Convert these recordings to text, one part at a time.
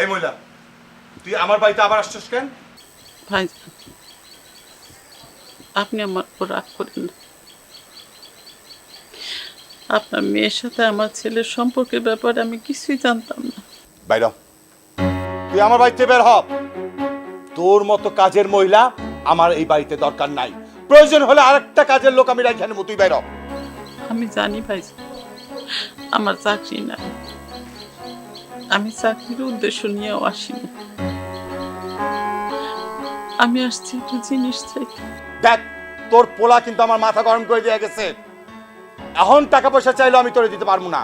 এই মহিলা, তুই আমার বাড়িতে আবার আসছিস কেন? ভাইজান, আপনি আমার উপর রাগ করেন না। আপনার মেয়ের সাথে আমার ছেলের সম্পর্কের ব্যাপারে আমি কিছুই জানতাম না। বাইর হ। তুই আমার বাড়িতে বের হ। তোর মতো কাজের মহিলা আমার এই বাড়িতে দরকার নাই। প্রয়োজন হলে আরেকটা কাজের লোক আমি রাখি আনবো, তুই বাইর হ। আমি জানি ভাইজান, আমার চাকরি নাই। আমি চাকরির উদ্দেশ্য নিয়েও আসিনি। আমি আসছি একটু জিনিস চাইতে। দেখ, তোর পোলা কিন্তু আমার মাথা গরম করে দিয়ে গেছে। এখন টাকা পয়সা চাইলেও আমি তোরে দিতে পারবো না।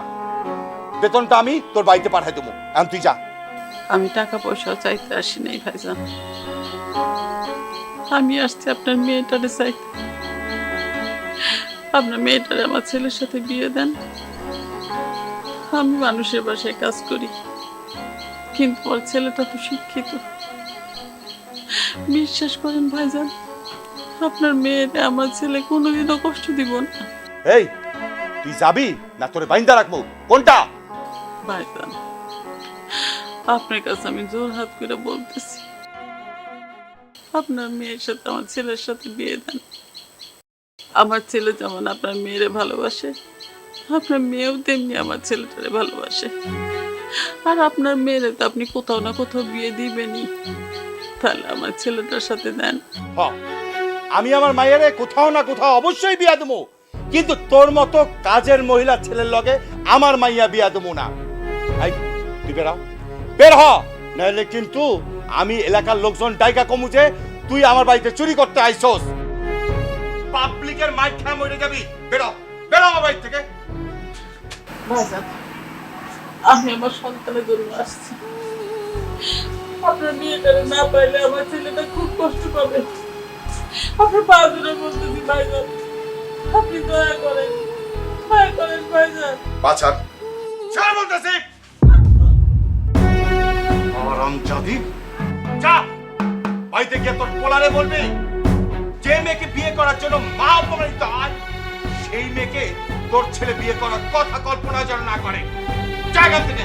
বেতনটা আমি তোর বাড়িতে পাঠাই দেবো। এখন তুই যা। আমি টাকা পয়সাও চাইতে আসি নাই ভাইজান। আমি আসছি আপনার মেয়েটারে চাইতে। আপনার মেয়েটারে আমার ছেলের সাথে বিয়ে দেন। আমি মানুষের বাসায় কাজ করি, কিন্তু ওর ছেলেটা তো শিক্ষিত। বিশ্বাস করেন ভাইজান, আপনার মেয়েটা আমার ছেলে কোনোদিনও কষ্ট দিব না। এই, তুই যাবি না তোরে বাইন্দা রাখবো? কোনটা? ভাইজান, আপনার কাছে আমি জোর হাত করে বলতেছি, আপনার মেয়ের সাথে আমার ছেলের সাথে বিয়ে দেন। আমার ছেলে যেমন আপনার মেয়েরে ভালোবাসে, আপনার মেয়েও তেমনি আমার ছেলেটারে ভালোবাসে। আর আপনার মেয়েরে তো আপনি কোথাও না কোথাও বিয়ে দিবেনই। তাহলে আমার ছেলেটার সাথে দেন। হ্যাঁ, আমি আমার মায়েরে কোথাও না কোথাও অবশ্যই বিয়া দেবো, কিন্তু তোর মতো কাজের মহিলা ছেলের লগে আমার মাইয়া বিয়া দেবো না। এই, তুই বের হ, বের হ, নাহলে কিন্তু আমি এলাকার লোকজন ডাইকা কমুছে তুই আমার বাড়িতে চুরি করতে আইছস। পাবলিকের মাইক খেয়ে মরে যাবি। বের হ, বের হ আমার বাড়ি থেকে। ভাইজান, আমি আমার সন্তানের জন্য আসছি। আপনার মেয়েটারে না পাইলে আমার ছেলেটা খুব কষ্ট পাবে। আপনার পা ধরে বলতেছি ভাইজান, আপনি দয়া করেন ভাইজান। বাছার ছাড় বলতেছি। আরামজাদি, যা বাড়িতে গিয়ে তোর পোলারে বলবি, যে মেয়েকে বিয়ে করার জন্য মা অপমানিত হয়, সেই মেয়েকে তোর ছেলে বিয়ে করার কথা কল্পনা যেন না করে। জায়গা থেকে